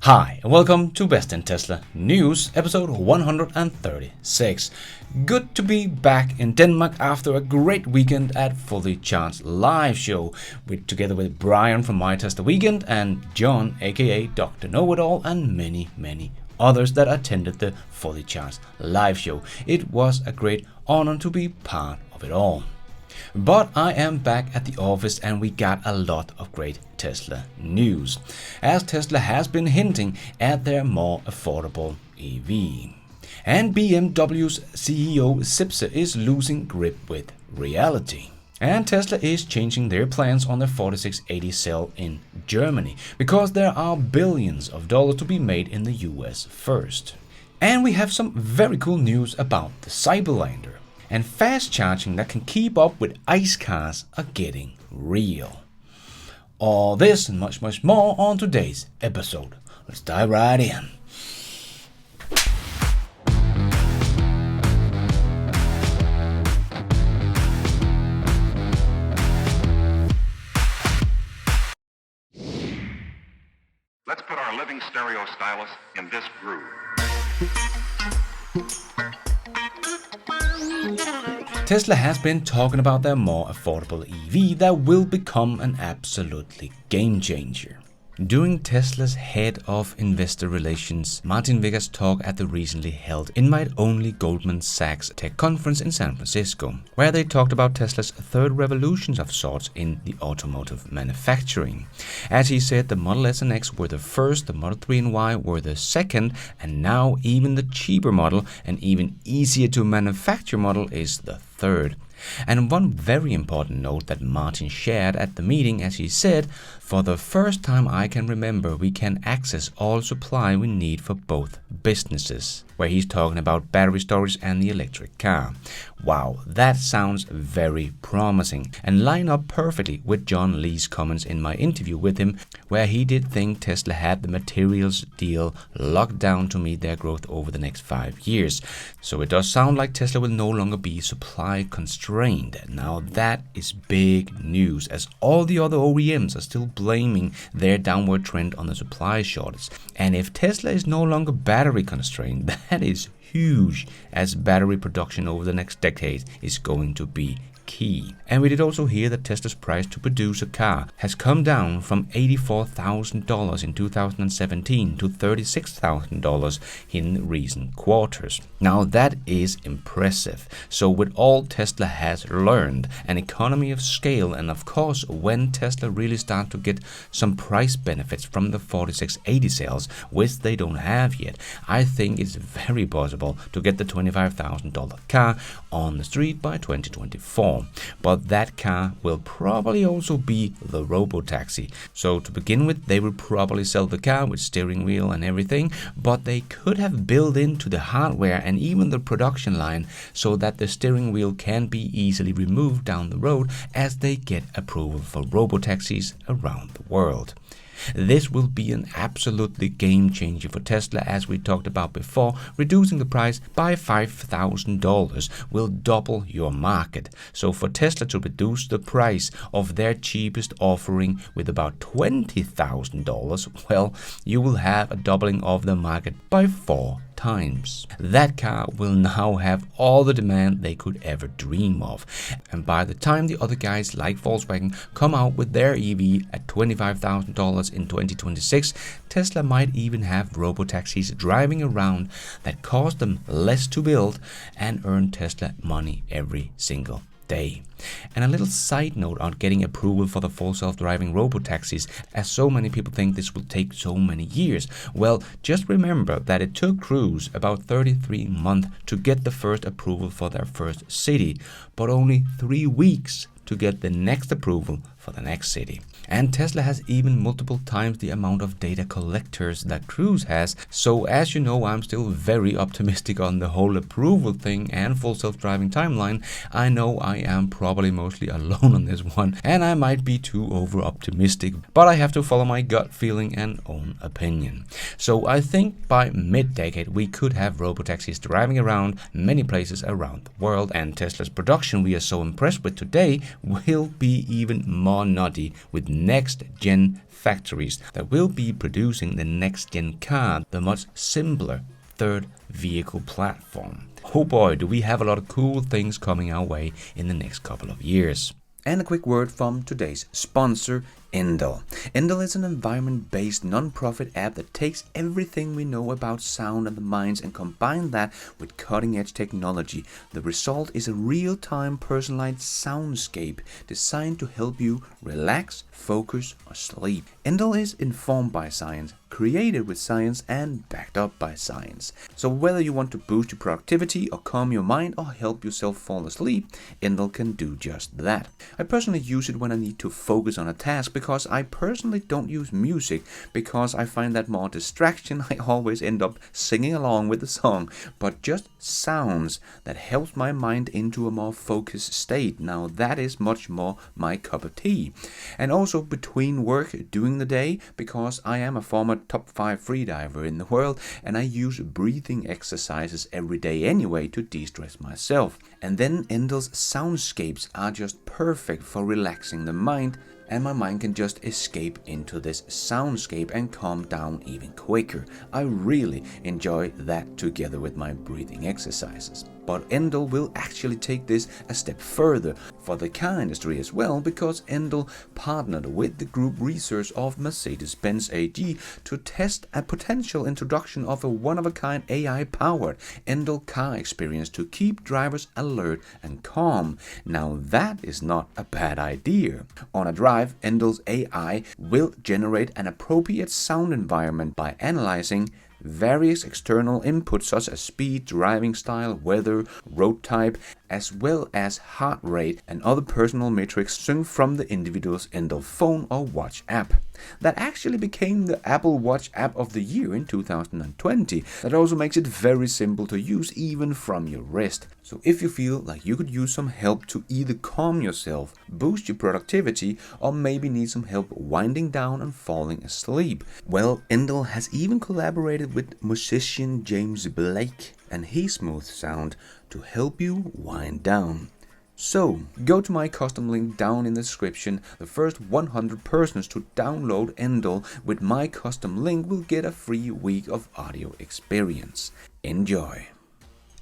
Hi, and welcome to Best in Tesla News, episode 136. Good to be back in Denmark after a great weekend at Fully Charged live show, together with Brian from My Tesla Weekend and John, aka Dr. Know-It-All, and many others that attended the Fully Charged live show. It was a great honor to be part of it all. But I am back at the office and we got a lot of great Tesla news, as Tesla has been hinting at their more affordable EV. And BMW's CEO Zipse is losing grip with reality. And Tesla is changing their plans on their 4680 cell in Germany, because there are billions of dollars to be made in the US first. And we have some very cool news about the Cyberlandr. And fast charging that can keep up with ICE cars are getting real. All this and much more on today's episode. Let's dive right in. Let's put our living stereo stylus in this groove. Tesla has been talking about their more affordable EV that will become an absolutely game changer. During Tesla's head of investor relations, Martin Vega's talk at the recently held invite-only Goldman Sachs tech conference in San Francisco, where they talked about Tesla's third revolution of sorts in the automotive manufacturing. As he said, the Model S and X were the first, the Model 3 and Y were the second, and now even the cheaper model and even easier to manufacture model is the third. And one very important note that Martin shared at the meeting, as he said, for the first time I can remember, we can access all supply we need for both businesses, where he's talking about battery storage and the electric car. Wow, that sounds very promising and line up perfectly with John Lee's comments in my interview with him, where he did think Tesla had the materials deal locked down to meet their growth over the next 5 years. So it does sound like Tesla will no longer be supply constrained. Now that is big news, as all the other OEMs are still blaming their downward trend on the supply shortage. And if Tesla is no longer battery constrained, that is huge, as battery production over the next decade is going to be key. And we did also hear that Tesla's price to produce a car has come down from $84,000 in 2017 to $36,000 in recent quarters. Now that is impressive. So with all Tesla has learned, an economy of scale, and of course when Tesla really start to get some price benefits from the 4680 cells, which they don't have yet, I think it's very possible to get the $25,000 car on the street by 2024. But that car will probably also be the Robotaxi. So to begin with, they will probably sell the car with steering wheel and everything, but they could have built into the hardware and even the production line so that the steering wheel can be easily removed down the road as they get approval for Robotaxis around the world. This will be an absolutely game changer for Tesla, as we talked about before. Reducing the price by $5,000 will double your market. So for Tesla to reduce the price of their cheapest offering with about $20,000, well, you will have a doubling of the market by 4 times. That car will now have all the demand they could ever dream of. And by the time the other guys like Volkswagen come out with their EV at $25,000 in 2026, Tesla might even have Robotaxis driving around that cost them less to build and earn Tesla money every single day. And a little side note on getting approval for the full self-driving Robotaxis, as so many people think this will take so many years. Well, just remember that it took Cruise about 33 months to get the first approval for their first city, but only 3 weeks to get the next approval for the next city. And Tesla has even multiple times the amount of data collectors that Cruise has. So as you know, I'm still very optimistic on the whole approval thing and full self-driving timeline. I know I am probably mostly alone on this one, and I might be too over optimistic, but I have to follow my gut feeling and own opinion. So I think by mid-decade we could have Robotaxis driving around many places around the world, and Tesla's production we are so impressed with today will be even more more nutty with next-gen factories that will be producing the next-gen car, the much simpler third vehicle platform. Oh boy, do we have a lot of cool things coming our way in the next couple of years. And a quick word from today's sponsor, Endel. Endel is an environment-based non-profit app that takes everything we know about sound and the minds and combines that with cutting-edge technology. The result is a real-time personalized soundscape designed to help you relax, focus, or sleep. Endel is informed by science, created with science, and backed up by science. So whether you want to boost your productivity or calm your mind or help yourself fall asleep, Endel can do just that. I personally use it when I need to focus on a task because I personally don't use music because I find that more distraction. I always end up singing along with the song, but just sounds that helps my mind into a more focused state. Now that is much more my cup of tea. And also between work during the day, because I am a former top 5 freediver in the world and I use breathing exercises every day anyway to de-stress myself. And then Endel's soundscapes are just perfect for relaxing the mind, and my mind can just escape into this soundscape and calm down even quicker. I really enjoy that together with my breathing exercises. But Endel will actually take this a step further for the car industry as well, because Endel partnered with the group research of Mercedes-Benz AG to test a potential introduction of a one-of-a-kind AI-powered Endel car experience to keep drivers alert and calm. Now that is not a bad idea. On a drive, Endel's AI will generate an appropriate sound environment by analyzing various external inputs such as speed, driving style, weather, road type, as well as heart rate and other personal metrics synced from the individual's Endel phone or watch app. That actually became the Apple Watch app of the year in 2020. That also makes it very simple to use even from your wrist. So if you feel like you could use some help to either calm yourself, boost your productivity, or maybe need some help winding down and falling asleep, well, Endel has even collaborated with musician James Blake and his smooth sound to help you wind down. So, go to my custom link down in the description. The first 100 persons to download Endel with my custom link will get a free week of audio experience. Enjoy!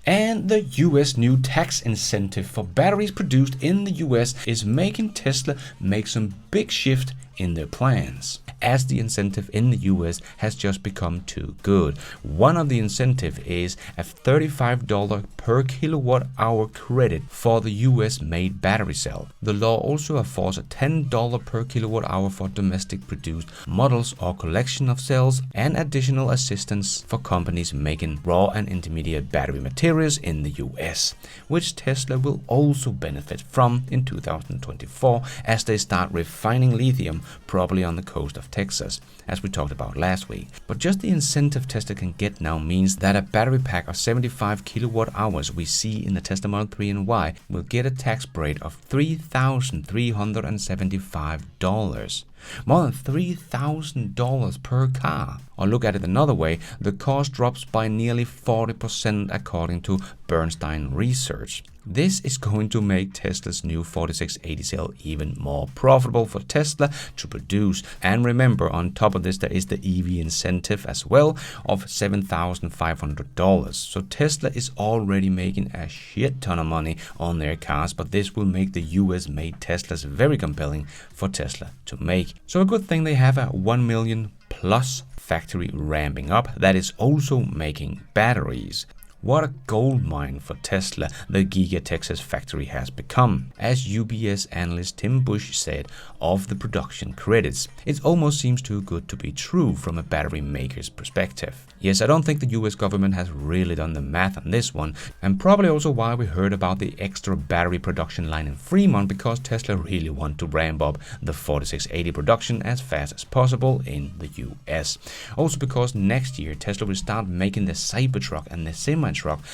And the US new tax incentive for batteries produced in the US is making Tesla make some big shift in their plans, as the incentive in the US has just become too good. One of the incentive is a $35 per kilowatt hour credit for the US made battery cell. The law also affords a $10 per kilowatt hour for domestic produced models or collection of cells, and additional assistance for companies making raw and intermediate battery materials in the US, which Tesla will also benefit from in 2024 as they start refining lithium, probably on the coast of Texas, as we talked about last week. But just the incentive Tesla can get now means that a battery pack of 75 kilowatt hours we see in the Tesla Model 3 and Y will get a tax break of $3,375. More than $3,000 per car. Or look at it another way, the cost drops by nearly 40% according to Bernstein Research. This is going to make Tesla's new 4680 cell even more profitable for Tesla to produce. And remember, on top of this, there is the EV incentive as well of $7,500. So Tesla is already making a shit ton of money on their cars, but this will make the US-made Teslas very compelling for Tesla to make. So a good thing they have a 1 million plus factory ramping up that is also making batteries. What a gold mine for Tesla the Giga Texas factory has become. As UBS analyst Tim Bush said of the production credits, it almost seems too good to be true from a battery maker's perspective. Yes, I don't think the US government has really done the math on this one, and probably also why we heard about the extra battery production line in Fremont, because Tesla really want to ramp up the 4680 production as fast as possible in the US. Also because next year Tesla will start making the Cybertruck and the semi-truck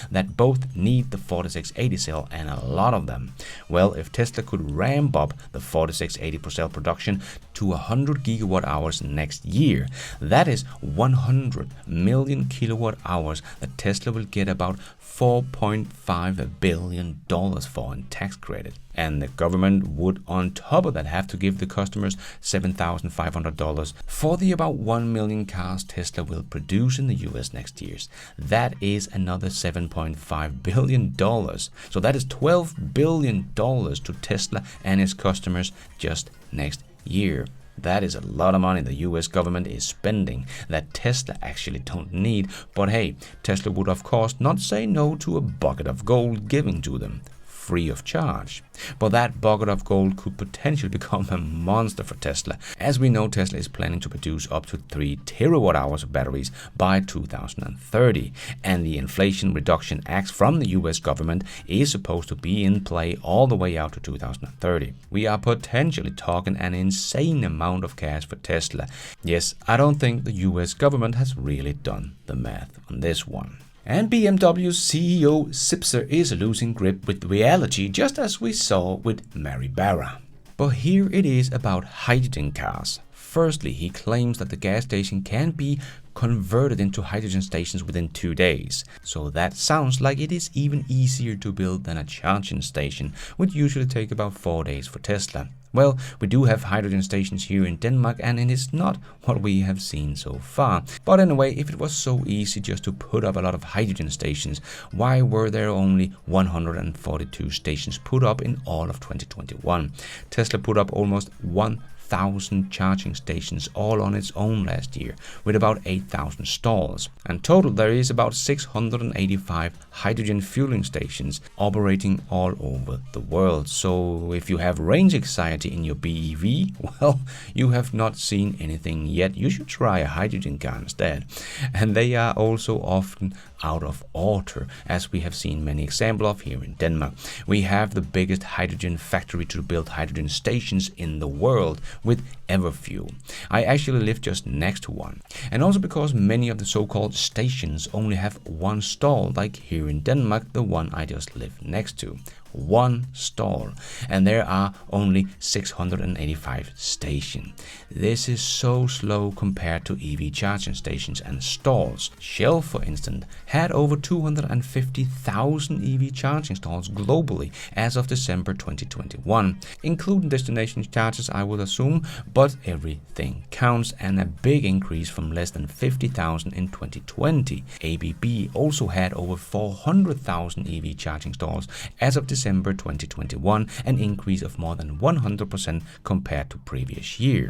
that both need the 4680 cell, and a lot of them. Well, if Tesla could ramp up the 4680 cell production to 100 gigawatt hours next year. That is 100 million kilowatt hours that Tesla will get about $4.5 billion for in tax credit. And the government would on top of that have to give the customers $7,500 for the about 1 million cars Tesla will produce in the US next year. That is another $7.5 billion. So that is $12 billion to Tesla and its customers just next year. That is a lot of money the US government is spending that Tesla actually don't need. But hey, Tesla would of course not say no to a bucket of gold given to them free of charge. But that bucket of gold could potentially become a monster for Tesla. As we know, Tesla is planning to produce up to 3 terawatt hours of batteries by 2030. And the Inflation Reduction Act from the US government is supposed to be in play all the way out to 2030. We are potentially talking an insane amount of cash for Tesla. Yes, I don't think the US government has really done the math on this one. And BMW's CEO Zipser is losing grip with reality, just as we saw with Mary Barra. But here it is about hydrogen cars. Firstly, he claims that the gas station can be converted into hydrogen stations within 2 days. So that sounds like it is even easier to build than a charging station, which usually take about 4 days for Tesla. Well, we do have hydrogen stations here in Denmark, and it is not what we have seen so far. But anyway, if it was so easy just to put up a lot of hydrogen stations, why were there only 142 stations put up in all of 2021? Tesla put up almost 1,000 charging stations all on its own last year, with about 8,000 stalls. And total there is about 685 hydrogen fueling stations operating all over the world. So if you have range anxiety in your BEV, well, you have not seen anything yet. You should try a hydrogen car instead. And they are also often out of order, as we have seen many examples of here in Denmark. We have the biggest hydrogen factory to build hydrogen stations in the world with Everfuel. I actually live just next to one. And also because many of the so-called stations only have one stall, like here in Denmark, the one I just live next to. One stall, and there are only 685 stations. This is so slow compared to EV charging stations and stalls. Shell, for instance, had over 250,000 EV charging stalls globally as of December 2021, including destination charges, I would assume, but everything counts, and a big increase from less than 50,000 in 2020. ABB also had over 400,000 EV charging stalls as of December 2021, an increase of more than 100% compared to previous year.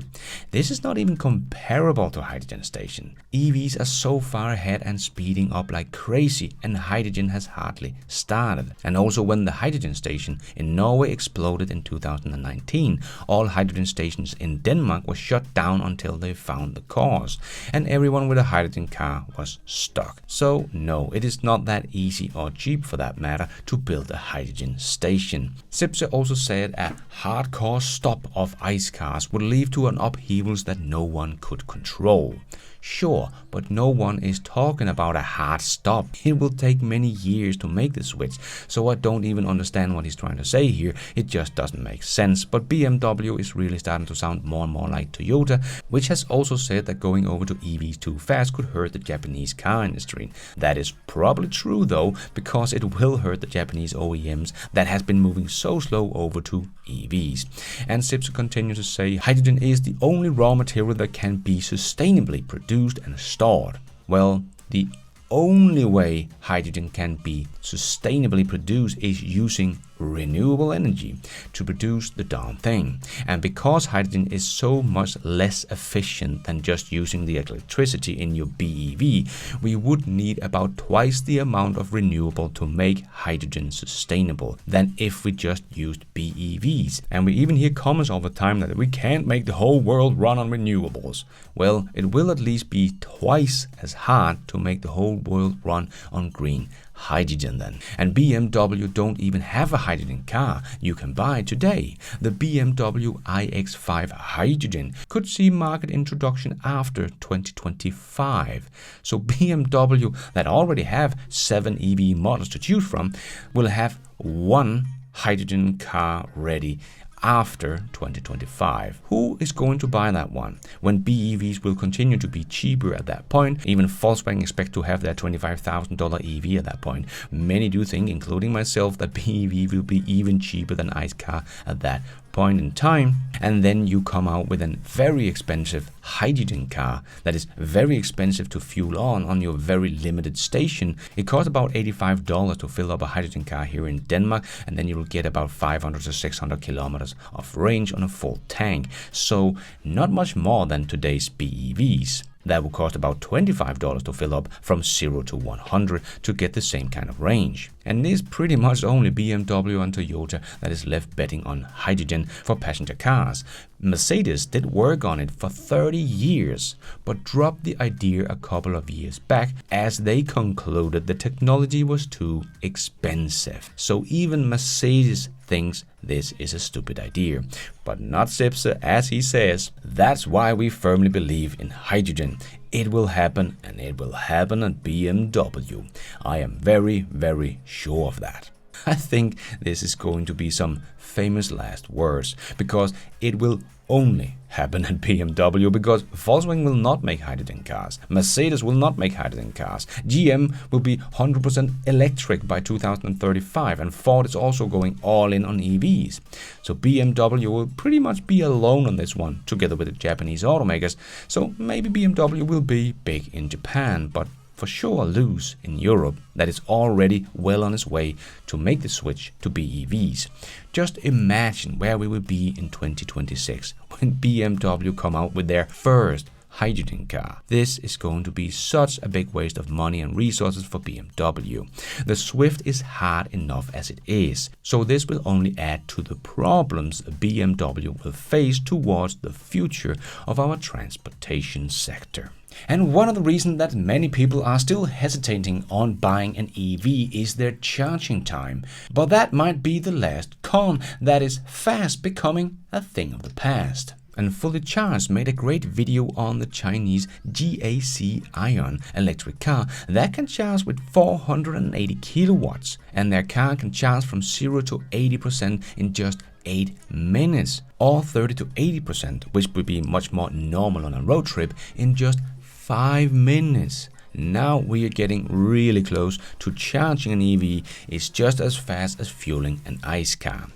This is not even comparable to hydrogen station. EVs are so far ahead and speeding up like crazy, and hydrogen has hardly started. And also when the hydrogen station in Norway exploded in 2019, all hydrogen stations in Denmark were shut down until they found the cause, and everyone with a hydrogen car was stuck. So no, it is not that easy or cheap for that matter to build a hydrogen station. Zipser also said a hardcore stop of ICE cars would lead to an upheavals that no one could control. Sure, but no one is talking about a hard stop. It will take many years to make the switch, so I don't even understand what he's trying to say here. It just doesn't make sense. But BMW is really starting to sound more and more like Toyota, which has also said that going over to EVs too fast could hurt the Japanese car industry. That is probably true though, because it will hurt the Japanese OEMs that has been moving so slow over to EVs. And Zipser continues to say hydrogen is the only raw material that can be sustainably produced and stored. Well, the only way hydrogen can be sustainably produced is using renewable energy to produce the darn thing. And because hydrogen is so much less efficient than just using the electricity in your BEV, we would need about twice the amount of renewable to make hydrogen sustainable than if we just used BEVs. And we even hear comments all the time that we can't make the whole world run on renewables. Well, it will at least be twice as hard to make the whole world run on green hydrogen then. And BMW don't even have a hydrogen car you can buy today. The BMW iX5 Hydrogen could see market introduction after 2025. So BMW, that already have 7 EV models to choose from, will have one hydrogen car ready after 2025. Who is going to buy that one when BEVs will continue to be cheaper at that point? Even Volkswagen expect to have their $25,000 EV at that point. Many do think, including myself, that BEV will be even cheaper than ICE car at that point in time. And then you come out with a very expensive hydrogen car that is very expensive to fuel on your very limited station. It costs about $85 to fill up a hydrogen car here in Denmark, and then you will get about 500 to 600 kilometers of range on a full tank. So not much more than today's BEVs. That will cost about $25 to fill up from 0 to 100 to get the same kind of range. And it is pretty much only BMW and Toyota that is left betting on hydrogen for passenger cars. Mercedes did work on it for 30 years, but dropped the idea a couple of years back as they concluded the technology was too expensive. So even Mercedes thinks this is a stupid idea. But not Zipse, as he says. That's why we firmly believe in hydrogen. It will happen, and it will happen at BMW. I am very, very sure of that. I think this is going to be some famous last words, because it will only happen at BMW, because Volkswagen will not make hydrogen cars, Mercedes will not make hydrogen cars, GM will be 100% electric by 2035, and Ford is also going all in on EVs. So BMW will pretty much be alone on this one, together with the Japanese automakers. So maybe BMW will be big in Japan, but for sure lose in Europe, that is already well on its way to make the switch to BEVs. Just imagine where we will be in 2026 when BMW come out with their first hydrogen car. This is going to be such a big waste of money and resources for BMW. The Swift is hard enough as it is, so this will only add to the problems BMW will face towards the future of our transportation sector. And one of the reasons that many people are still hesitating on buying an EV is their charging time. But that might be the last con that is fast becoming a thing of the past. And Fully Charged made a great video on the Chinese GAC Ion electric car that can charge with 480 kilowatts, and their car can charge from 0 to 80% in just 8 minutes, or 30 to 80%, which would be much more normal on a road trip, in just 5 minutes. Now we are getting really close to charging an EV is just as fast as fueling an ICE car.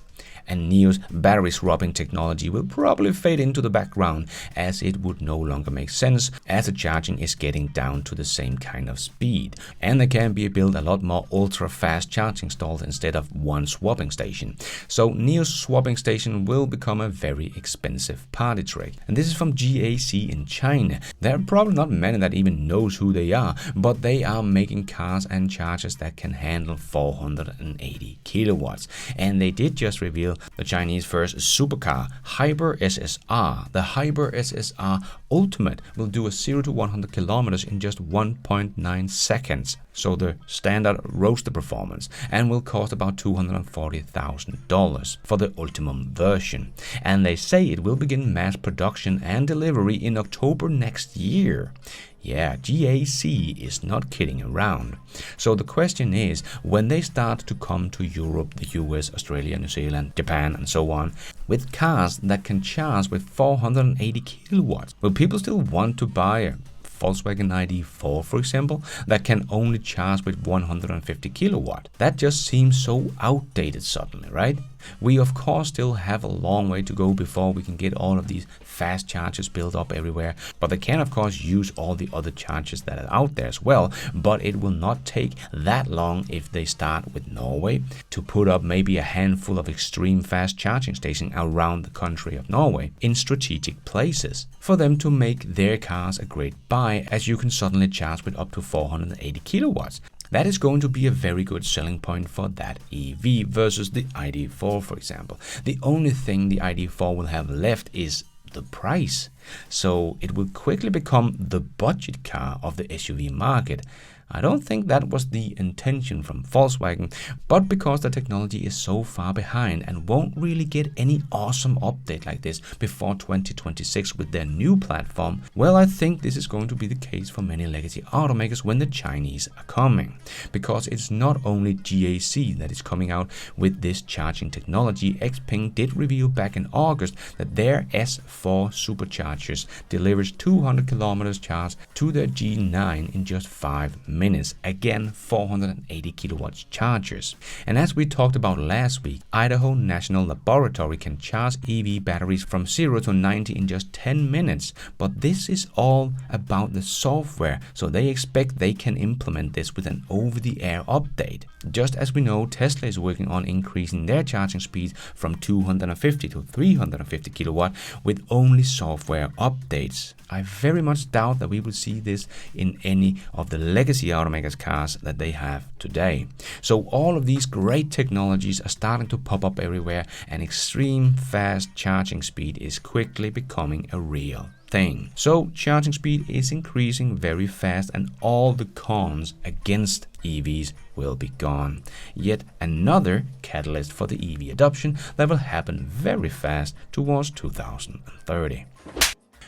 And NIO's battery swapping technology will probably fade into the background, as it would no longer make sense as the charging is getting down to the same kind of speed. And there can be built a lot more ultra-fast charging stalls instead of one swapping station. So NIO's swapping station will become a very expensive party trick. And this is from GAC in China. There are probably not many that even knows who they are, but they are making cars and chargers that can handle 480 kilowatts. And they did just reveal the Chinese first supercar, Hyper SSR. The Hyper SSR Ultimate will do a 0 to 100 kilometers in just 1.9 seconds. So the standard roadster performance, and will cost about $240,000 for the Ultimum version. And they say it will begin mass production and delivery in October next year. Yeah, GAC is not kidding around. So the question is, when they start to come to Europe, the US, Australia, New Zealand, Japan, and so on, with cars that can charge with 480 kilowatts, will people still want to buy a Volkswagen ID.4, for example, that can only charge with 150 kilowatt? That just seems so outdated suddenly, right? We of course still have a long way to go before we can get all of these fast chargers built up everywhere, but they can of course use all the other chargers that are out there as well. But it will not take that long if they start with Norway to put up maybe a handful of extreme fast charging stations around the country of Norway in strategic places for them to make their cars a great buy, as you can suddenly charge with up to 480 kilowatts. That is going to be a very good selling point for that EV versus the ID.4, for example. The only thing the ID.4 will have left is the price. So it will quickly become the budget car of the SUV market. I don't think that was the intention from Volkswagen, but because the technology is so far behind and won't really get any awesome update like this before 2026 with their new platform, well, I think this is going to be the case for many legacy automakers when the Chinese are coming. Because it's not only GAC that is coming out with this charging technology. Xpeng did reveal back in August that their S4 superchargers delivers 200 kilometers charge to their G9 in just 5 minutes. Again, 480 kilowatts chargers. And as we talked about last week, Idaho National Laboratory can charge EV batteries from 0 to 90 in just 10 minutes. But this is all about the software, so they expect they can implement this with an over-the-air update. Just as we know, Tesla is working on increasing their charging speed from 250 to 350 kilowatt with only software updates. I very much doubt that we will see this in any of the legacy automakers cars that they have today. So all of these great technologies are starting to pop up everywhere, and extreme fast charging speed is quickly becoming a real thing. So charging speed is increasing very fast, and all the cons against EVs will be gone. Yet another catalyst for the EV adoption that will happen very fast towards 2030.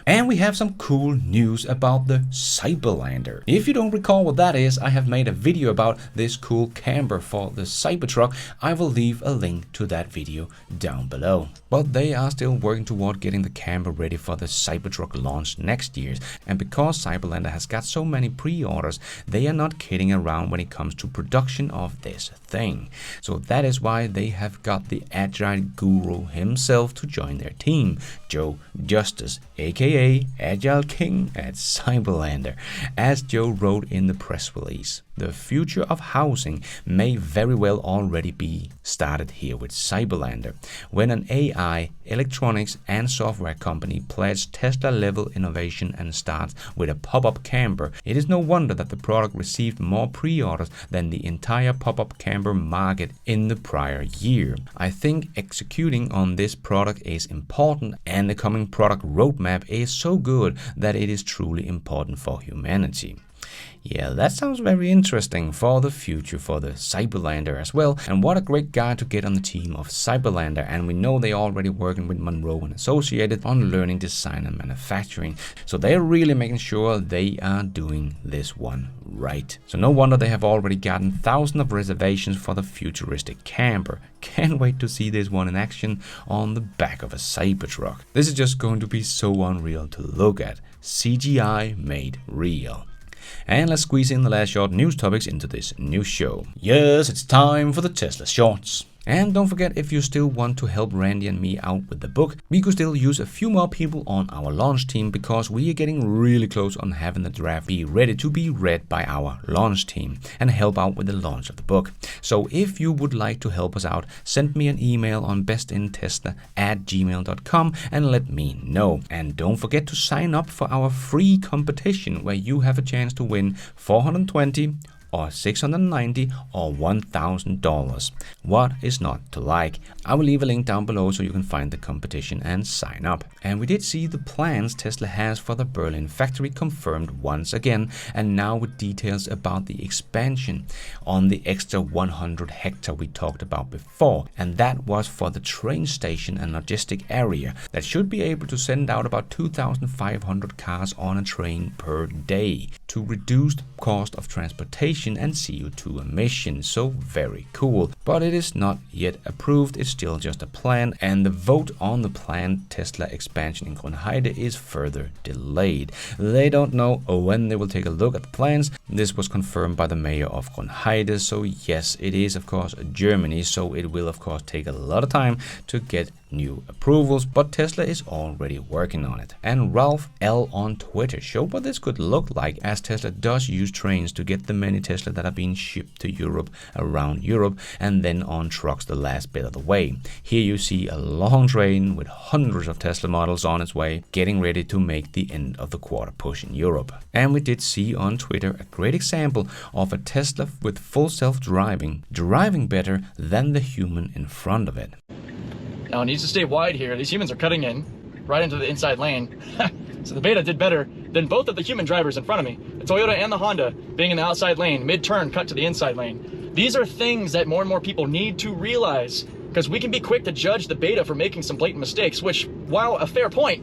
And we have some cool news about the Cyberlandr. If you don't recall what that is, I have made a video about this cool camper for the Cybertruck. I will leave a link to that video down below. But they are still working toward getting the camper ready for the Cybertruck launch next year. And because Cyberlandr has got so many pre-orders, they are not kidding around when it comes to production of this thing. So that is why they have got the Agile guru himself to join their team, Joe Justice, aka Agile King at Cyberlandr. As Joe wrote in the press release, the future of housing may very well already be started here with Cyberlandr. When an AI, electronics and software company pledged Tesla-level innovation and starts with a pop-up camper, it is no wonder that the product received more pre-orders than the entire pop-up camper market in the prior year. I think executing on this product is important, and the coming product roadmap is so good that it is truly important for humanity. Yeah, that sounds very interesting for the future for the Cyberlandr as well. And what a great guy to get on the team of Cyberlandr. And we know they're already working with Monroe and Associated on learning design and manufacturing. So they're really making sure they are doing this one right. So no wonder they have already gotten thousands of reservations for the futuristic camper. Can't wait to see this one in action on the back of a Cybertruck. This is just going to be so unreal to look at. CGI made real. And let's squeeze in the last short news topics into this new show. Yes, it's time for the Tesla Shorts. And don't forget, if you still want to help Randy and me out with the book, we could still use a few more people on our launch team, because we are getting really close on having the draft be ready to be read by our launch team and help out with the launch of the book. So if you would like to help us out, send me an email on bestintesla@gmail.com and let me know. And don't forget to sign up for our free competition where you have a chance to win 420 or $690 or $1,000. What is not to like? I will leave a link down below so you can find the competition and sign up. And we did see the plans Tesla has for the Berlin factory confirmed once again, and now with details about the expansion on the extra 100 hectare we talked about before. And that was for the train station and logistic area that should be able to send out about 2,500 cars on a train per day to reduce the cost of transportation and CO2 emissions. So very cool. But it is not yet approved. It's still just a plan, and the vote on the planned Tesla expansion in Grünheide is further delayed. They don't know when they will take a look at the plans. This was confirmed by the mayor of Grünheide. So yes, it is of course Germany, so it will of course take a lot of time to get new approvals, but Tesla is already working on it. And Ralph L on Twitter showed what this could look like, as Tesla does use trains to get the many Tesla that are being shipped to Europe around Europe and then on trucks the last bit of the way. Here you see a long train with hundreds of Tesla models on its way, getting ready to make the end of the quarter push in Europe. And we did see on Twitter a great example of a Tesla with full self-driving, driving better than the human in front of it. Now it needs to stay wide here. These humans are cutting in right into the inside lane. So the Beta did better than both of the human drivers in front of me, the Toyota and the Honda, being in the outside lane, mid-turn, cut to the inside lane. These are things that more and more people need to realize, because we can be quick to judge the beta for making some blatant mistakes, which, while a fair point,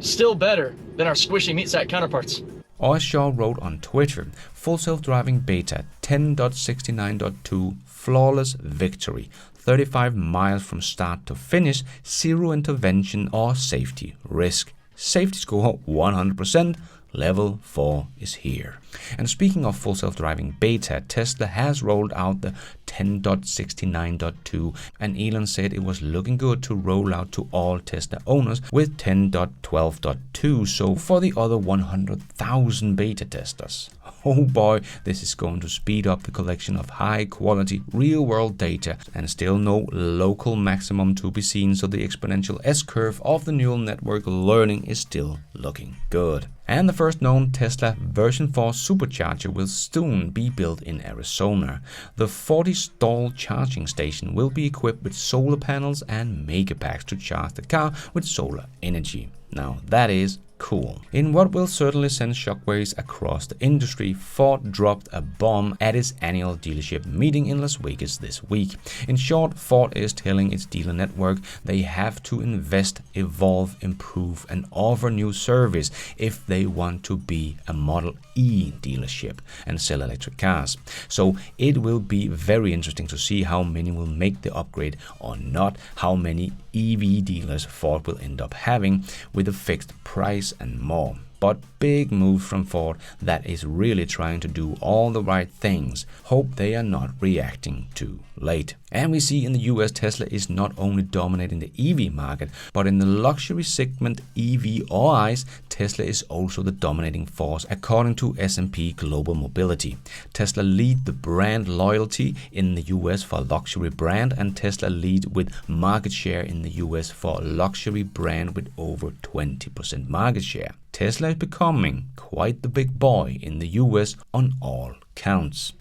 still better than our squishy meat sack counterparts. Or as Shaw wrote on Twitter, full self-driving beta 10.69.2 flawless victory. 35 miles from start to finish, zero intervention or safety risk. Safety score 100%, level 4 is here. And speaking of full self-driving beta, Tesla has rolled out the 10.69.2 and Elon said it was looking good to roll out to all Tesla owners with 10.12.2, so for the other 100,000 beta testers. Oh boy, this is going to speed up the collection of high quality real world data, and still no local maximum to be seen, so the exponential S-curve of the neural network learning is still looking good. And the first known Tesla version 4 supercharger will soon be built in Arizona. The 40-stall charging station will be equipped with solar panels and megapacks to charge the car with solar energy. Now that is cool. In what will certainly send shockwaves across the industry, Ford dropped a bomb at its annual dealership meeting in Las Vegas this week. In short, Ford is telling its dealer network they have to invest, evolve, improve, and offer new service if they want to be a Model E dealership and sell electric cars. So it will be very interesting to see how many will make the upgrade or not, how many EV dealers Ford will end up having with a fixed price and more. But big move from Ford that is really trying to do all the right things. Hope they are not reacting too late. And we see in the US Tesla is not only dominating the EV market, but in the luxury segment EV or ICE, Tesla is also the dominating force according to S&P Global Mobility. Tesla lead the brand loyalty in the US for luxury brand, and Tesla lead with market share in the US for luxury brand with over 20% market share. Tesla is becoming quite the big boy in the US on all counts.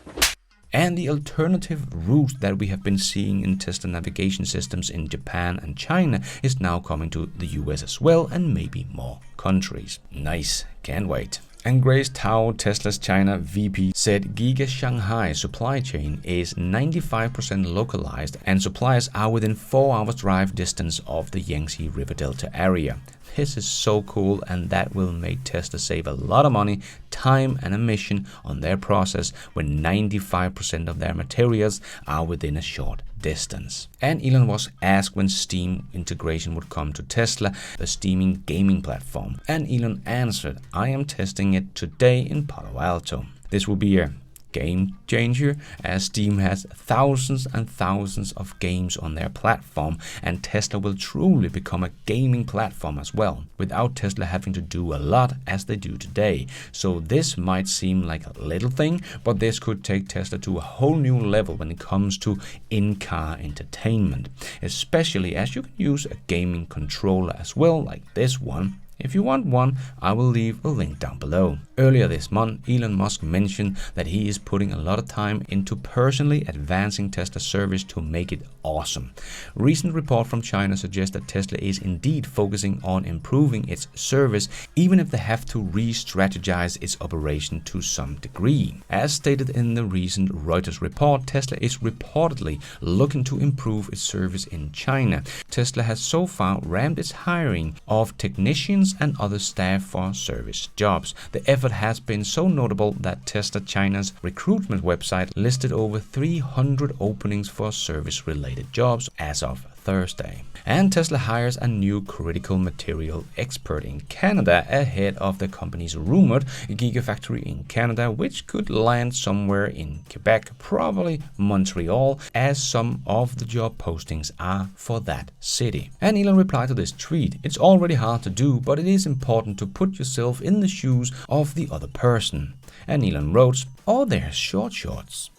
And the alternative route that we have been seeing in Tesla navigation systems in Japan and China is now coming to the US as well, and maybe more countries. Nice, can't wait. And Grace Tao, Tesla's China VP, said Giga Shanghai supply chain is 95% localized and suppliers are within 4 hours drive distance of the Yangtze River Delta area. This is so cool, and that will make Tesla save a lot of money, time and emission on their process when 95% of their materials are within a short distance. And Elon was asked when Steam integration would come to Tesla, the streaming gaming platform. And Elon answered, I am testing it today in Palo Alto. This will be a game changer, as Steam has thousands and thousands of games on their platform, and Tesla will truly become a gaming platform as well, without Tesla having to do a lot as they do today. So this might seem like a little thing, but this could take Tesla to a whole new level when it comes to in-car entertainment, especially as you can use a gaming controller as well, like this one. If you want one, I will leave a link down below. Earlier this month, Elon Musk mentioned that he is putting a lot of time into personally advancing Tesla service to make it awesome. Recent report from China suggests that Tesla is indeed focusing on improving its service, even if they have to re-strategize its operation to some degree. As stated in the recent Reuters report, Tesla is reportedly looking to improve its service in China. Tesla has so far ramped its hiring of technicians and other staff for service jobs. The effort has been so notable that Tesla China's recruitment website listed over 300 openings for service-related jobs as of Thursday. And Tesla hires a new critical material expert in Canada ahead of the company's rumored Gigafactory in Canada, which could land somewhere in Quebec, probably Montreal, as some of the job postings are for that city. And Elon replied to this tweet, "It's already hard to do, but it is important to put yourself in the shoes of the other person." And Elon wrote, "Oh, there's shorts."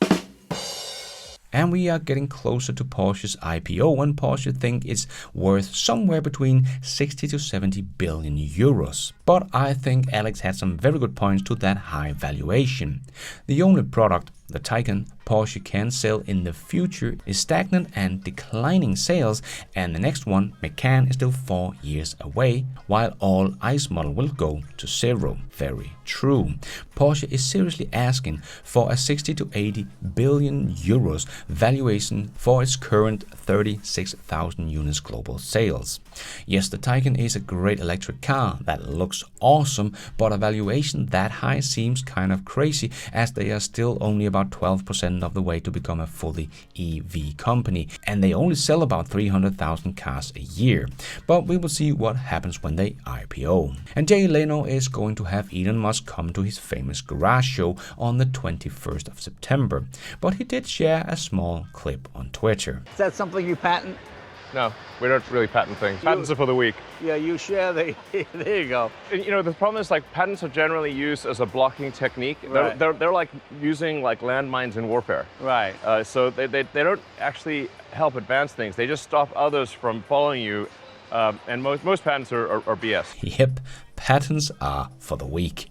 And we are getting closer to Porsche's IPO, and Porsche think it's worth somewhere between 60 to 70 billion euros. But I think Alex had some very good points to that high valuation. The only product, the Taycan, Porsche can sell in the future is stagnant and declining sales, and the next one, Macan, is still 4 years away, while all ICE model will go to zero. Very true. Porsche is seriously asking for a 60 to 80 billion euros valuation for its current 36,000 units global sales. Yes, the Taycan is a great electric car that looks awesome, but a valuation that high seems kind of crazy, as they are still only about 12% of the way to become a fully EV company, and they only sell about 300,000 cars a year. But we will see what happens when they IPO. And Jay Leno is going to have Elon Musk come to his famous garage show on the 21st of September, but he did share a small clip on Twitter. Is that something you patent? No, we don't really patent things. Patents are for the weak. Yeah, you share the. There you go. You know, the problem is, like, patents are generally used as a blocking technique. Right. They're like using like landmines in warfare. Right. So they don't actually help advance things. They just stop others from following you. And most patents are BS. Yep, patents are for the weak.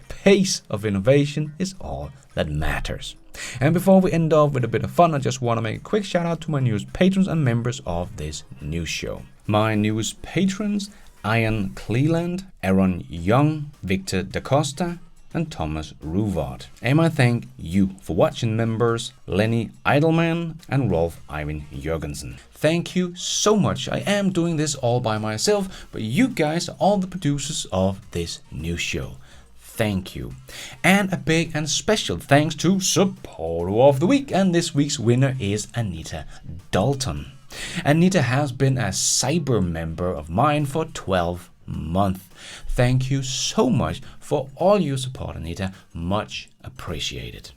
Pace of innovation is all that matters. And before we end off with a bit of fun, I just want to make a quick shout out to my newest patrons and members of this news show. My newest patrons: Ian Cleland, Aaron Young, Victor Da Costa, and Thomas Ruvard. And I thank you for watching, members Lenny Eidelman and Rolf Ivan Jørgensen. Thank you so much. I am doing this all by myself, but you guys are all the producers of this new show. Thank you. And a big and special thanks to Supporter of the Week, and this week's winner is Anita Dalton. Anita has been a cyber member of mine for 12 months. Thank you so much for all your support, Anita. Much appreciated.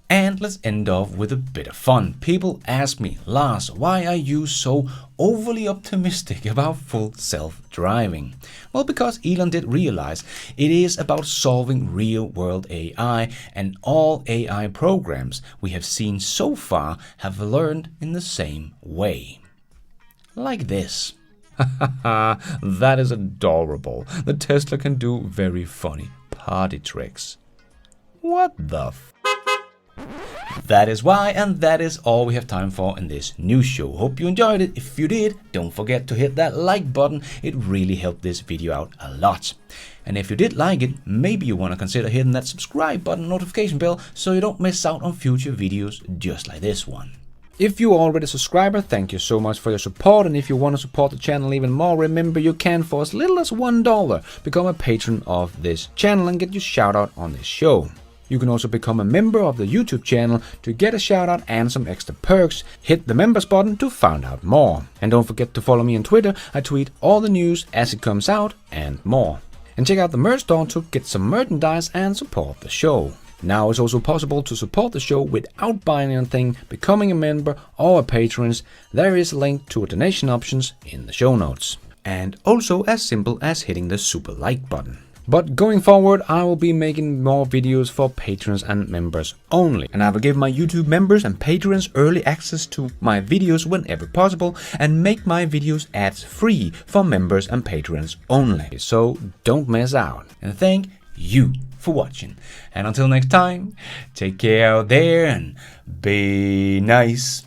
And let's end off with a bit of fun. People ask me, Lars, why are you so overly optimistic about full self-driving? Well, because Elon did realize it is about solving real-world AI, and all AI programs we have seen so far have learned in the same way. Like this. That is adorable. The Tesla can do very funny party tricks. What the f? That is why, and that is all we have time for in this news show. Hope you enjoyed it. If you did, don't forget to hit that like button. It really helped this video out a lot. And if you did like it, maybe you want to consider hitting that subscribe button, notification bell, so you don't miss out on future videos just like this one. If you are already a subscriber, thank you so much for your support, and if you want to support the channel even more, remember you can, for as little as $1, become a patron of this channel and get your shout out on this show. You can also become a member of the YouTube channel to get a shout out and some extra perks. Hit the members button to find out more. And don't forget to follow me on Twitter. I tweet all the news as it comes out and more. And check out the merch store to get some merchandise and support the show. Now it's also possible to support the show without buying anything, becoming a member or a patron. There is a link to a donation options in the show notes. And also as simple as hitting the super like button. But going forward, I will be making more videos for patrons and members only. And I will give my YouTube members and patrons early access to my videos whenever possible, and make my videos ads free for members and patrons only. So don't miss out. And thank you for watching. And until next time, take care out there and be nice.